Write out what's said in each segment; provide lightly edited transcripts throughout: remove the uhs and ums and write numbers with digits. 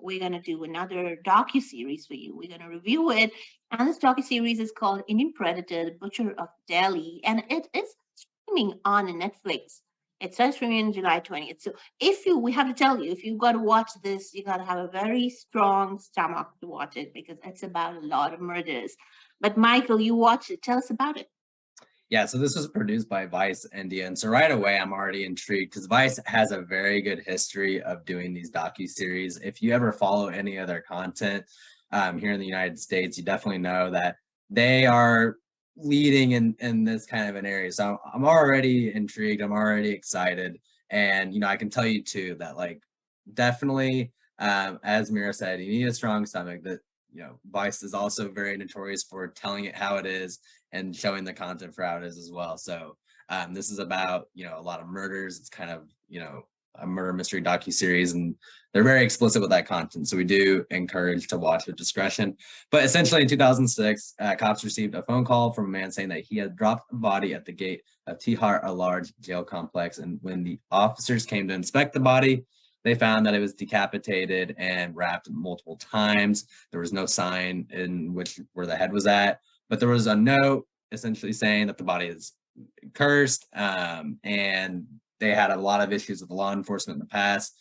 we're going to do another docu-series for you. We're going to review it. And this docu-series is called Indian Predator, The Butcher of Delhi. And it is streaming on Netflix. It starts streaming on July 20th. So we have to tell you, if you've got to watch this, you got to have a very strong stomach to watch it because it's about a lot of murders. But Michael, you watched it. Tell us about it. Yeah, so this was produced by Vice India, and so right away I'm already intrigued because Vice has a very good history of doing these docu-series. If you ever follow any of their content here in the United States, you definitely know that they are leading in this kind of an area. So I'm already intrigued. I'm already excited, and I can tell you too that definitely, as Mira said, you need a strong stomach. That Vice is also very notorious for telling it how it is and showing the content for how it is as well. So this is about a lot of murders. It's kind of a murder mystery docu-series, and they're very explicit with that content. So we do encourage to watch with discretion. But essentially in 2006, cops received a phone call from a man saying that he had dropped a body at the gate of Tihar, a large jail complex. And when the officers came to inspect the body, they found that it was decapitated and wrapped multiple times. There was no sign in where the head was at, but there was a note essentially saying that the body is cursed, and they had a lot of issues with law enforcement in the past.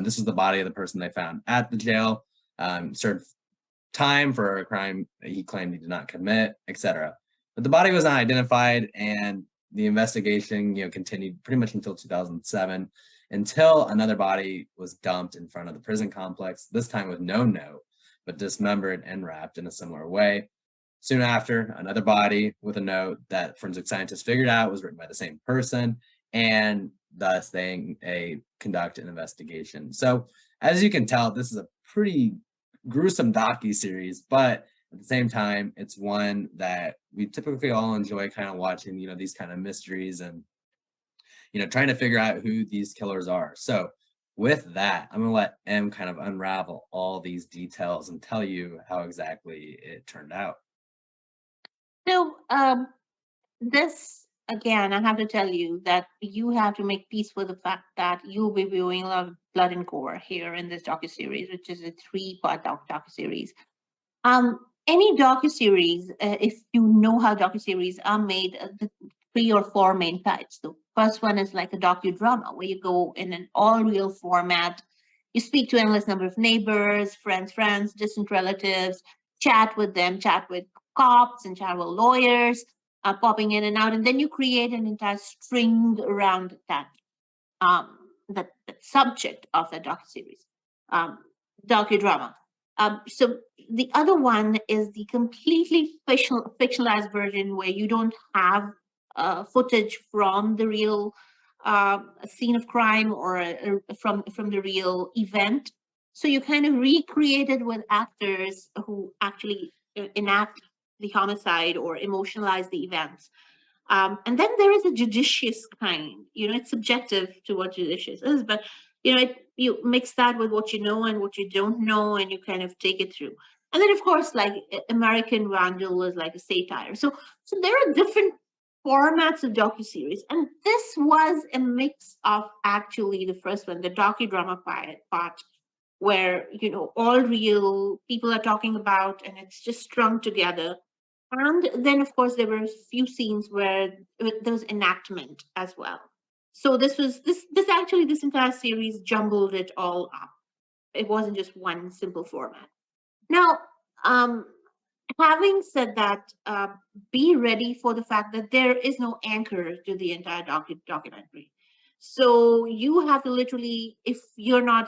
This was the body of the person they found at the jail, served time for a crime he claimed he did not commit, etc. But the body was not identified, and the investigation continued pretty much until 2007, until another body was dumped in front of the prison complex, this time with no note, but dismembered and wrapped in a similar way. Soon after, another body with a note that forensic scientists figured out was written by the same person, and thus they conduct an investigation. So, as you can tell, this is a pretty gruesome docu-series, but at the same time, it's one that we typically all enjoy kind of watching, these kind of mysteries and trying to figure out who these killers are. So with that, I'm going to let Em kind of unravel all these details and tell you how exactly it turned out. So, this again, I have to tell you that you have to make peace with the fact that you'll be viewing a lot of blood and gore here in this docu-series, which is a three-part docu-series. Any docu-series, if you know how docu-series are made, the 3 or 4 main types. The first one is like a docudrama, where you go in an all-real format. You speak to endless number of neighbors, friends, distant relatives, chat with them, chat with cops, and chat with lawyers, popping in and out, and then you create an entire string around that subject of the docu-series, docudrama. So the other one is the completely fictionalized version where you don't have footage from the real scene of crime or from the real event. So you kind of recreate it with actors who actually enact the homicide or emotionalize the events. And then there is a judicious kind. It's subjective to what judicious is, but you mix that with what you know and what you don't know, and you kind of take it through. And then, of course, like American Vandal is like a satire. So there are different formats of docuseries, and this was a mix of actually the first one, the docudrama part, where all real people are talking about, and it's just strung together. And then, of course, there were a few scenes where there was enactment as well. So this entire series jumbled it all up. It wasn't just one simple format. Now, um, having said that, be ready for the fact that there is no anchor to the entire documentary. So you have to literally, if you're not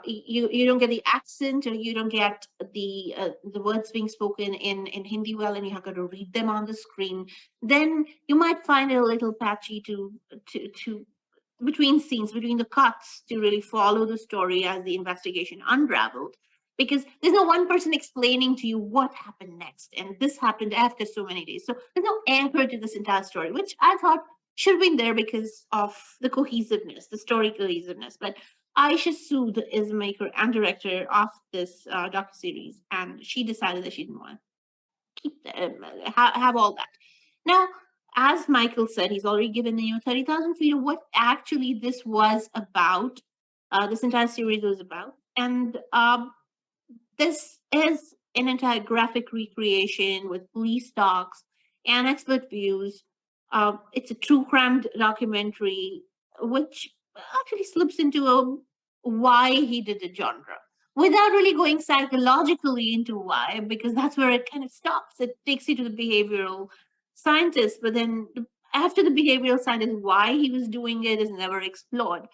you don't get the accent, or you don't get the words being spoken in Hindi well, and you have got to read them on the screen, then you might find it a little patchy to between scenes, between the cuts, to really follow the story as the investigation unraveled, because there's no one person explaining to you what happened next and this happened after so many days. So there's no anchor to this entire story, which I thought should have been there because of the cohesiveness, the story cohesiveness. But Ayesha Sood is the maker and director of this docu-series, and she decided that she didn't want to keep have all that. Now, as Michael said, he's already given 30,000 feet of what actually this was about. This entire series was about. And this is an entire graphic recreation with police talks and expert views. It's a true crime documentary, which actually slips into a why he did the genre without really going psychologically into why, because that's where it kind of stops. It takes you to the behavioral scientist, but then after the behavioral scientist, why he was doing it is never explored.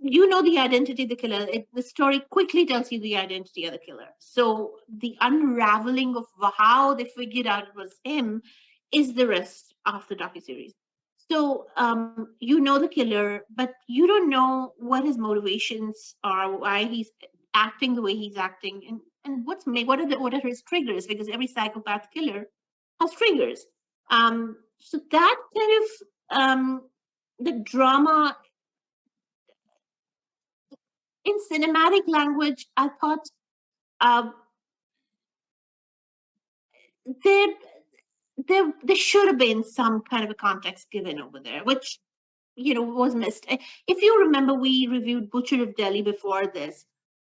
You know the identity of the killer. The story quickly tells you the identity of the killer. So the unraveling of how they figured out it was him is the rest of the docuseries. So you know the killer, but you don't know what his motivations are, why he's acting the way he's acting, and what are his triggers? Because every psychopath killer has triggers. So that kind of the drama in cinematic language, I thought uh, there, there should have been some kind of a context given over there, which was missed. If you remember, we reviewed Butcher of Delhi before this,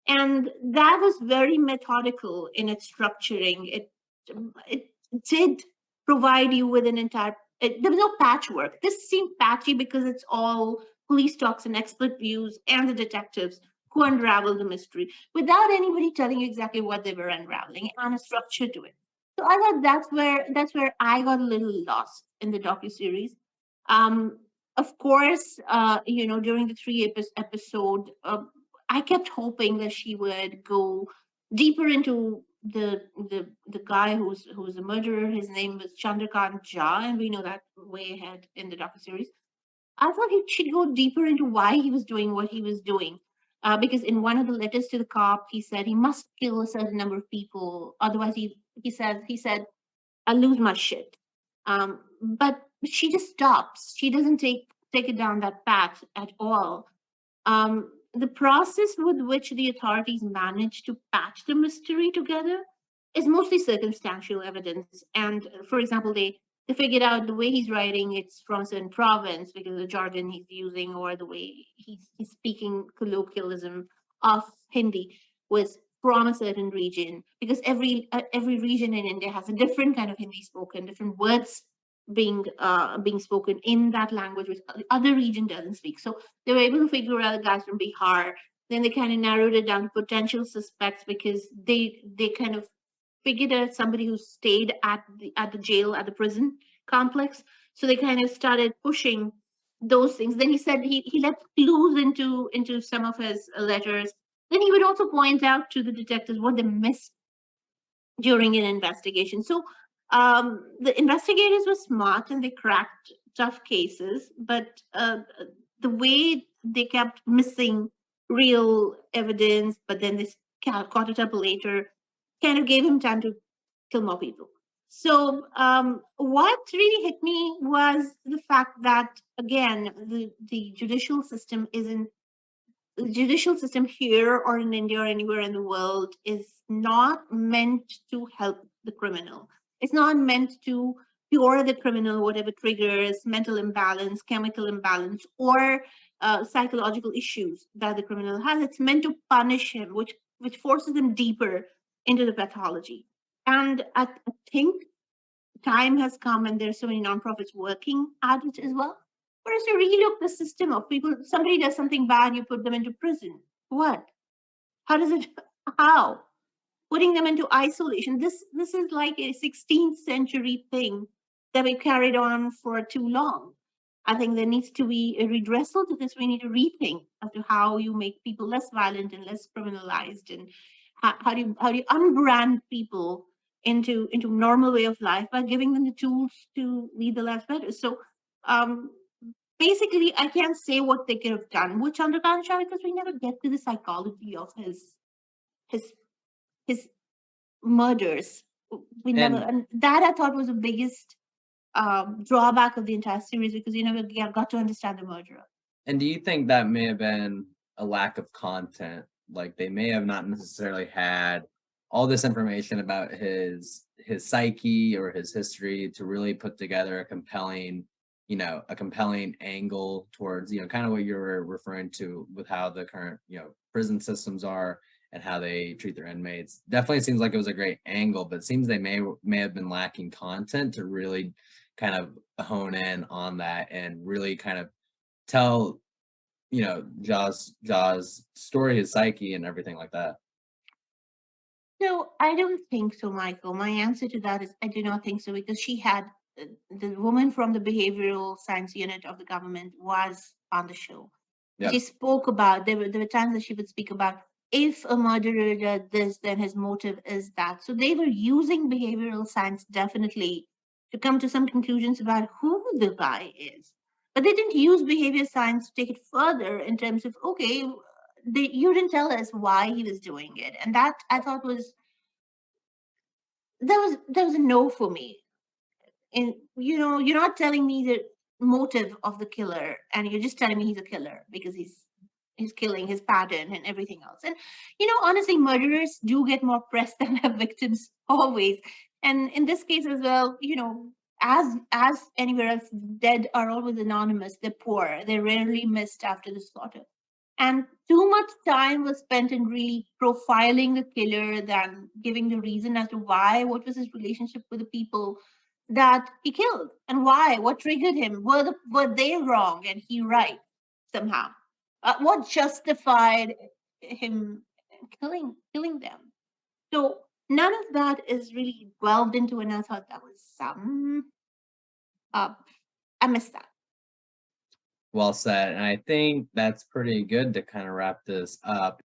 and that was very methodical in its structuring. It did provide you with an entire. There was no patchwork. This seemed patchy because it's all police talks and expert views and the detectives who unravel the mystery without anybody telling you exactly what they were unraveling and a structure to it. So I thought that's where I got a little lost in the docu series. Um, of course, during the episode, I kept hoping that she would go deeper into the guy who's a murderer. His name was Chandrakant Jha, and we know that way ahead in the docuseries. I thought she'd go deeper into why he was doing what he was doing. Because in one of the letters to the cop, he said he must kill a certain number of people, otherwise he said I lose my shit. But she just stops. She doesn't take it down that path at all. The process with which the authorities manage to patch the mystery together is mostly circumstantial evidence. And for example, they figured out the way he's writing it's from a certain province because of the jargon he's using, or the way he's speaking colloquialism of Hindi was from a certain region, because every region in India has a different kind of Hindi spoken, different words being spoken in that language which the other region doesn't speak. So they were able to figure out the guys from Bihar. Then they kind of narrowed it down to potential suspects because they kind of figured out somebody who stayed at the jail, at the prison complex. So they kind of started pushing those things. Then he said he left clues into some of his letters. Then he would also point out to the detectives what they missed during an investigation. So the investigators were smart and they cracked tough cases, but the way they kept missing real evidence, but then they caught it up later, kind of gave him time to kill more people. So what really hit me was the fact that again the judicial system isn't the judicial system here or in India or anywhere in the world is not meant to help the criminal. It's not meant to cure the criminal, whatever triggers mental imbalance, chemical imbalance, or psychological issues that the criminal has. It's meant to punish him, which forces him deeper into the pathology. And I think time has come and there's so many nonprofits working at it as well. Whereas to relook the system of people, somebody does something bad, you put them into prison. What? How does it? How? Putting them into isolation. This is like a 16th century thing that we carried on for too long. I think there needs to be a redressal to this. We need to rethink as to how you make people less violent and less criminalized, and how do you unbrand people into normal way of life by giving them the tools to lead the life better. So um, basically, I can't say what they could have done with Chandrakant Shah because we never get to the psychology of his his murders. We never, And and that I thought was the biggest drawback of the entire series because you never got to understand the murderer. And do you think that may have been a lack of content? Like they may have not necessarily had all this information about his psyche or his history to really put together a compelling, a compelling angle towards, kind of what you're referring to with how the current, prison systems are and how they treat their inmates. Definitely seems like it was a great angle, but it seems they may have been lacking content to really kind of hone in on that and really kind of tell, Jaws' story, his psyche and everything like that. No, I don't think so, Michael. My answer to that is I do not think so because she had the woman from the behavioral science unit of the government was on the show. And she Yep. spoke about there were times that she would speak about if a murderer did this, then his motive is that. So they were using behavioral science definitely to come to some conclusions about who the guy is. But they didn't use behavior science to take it further in terms of okay, you didn't tell us why he was doing it, and that I thought was there was a no for me. And you're not telling me the motive of the killer, and you're just telling me he's a killer because he's killing his pattern and everything else. And honestly, murderers do get more press than their victims always. And in this case as well, as anywhere else, dead are always anonymous. They're poor. They're rarely missed after the slaughter. And too much time was spent in really profiling the killer than giving the reason as to why, what was his relationship with the people that he killed, and why, what triggered him, were they wrong and he right somehow, what justified him killing them. So none of that is really delved into, and I thought that was some uh, I missed that. Well said. And I think that's pretty good to kind of wrap this up.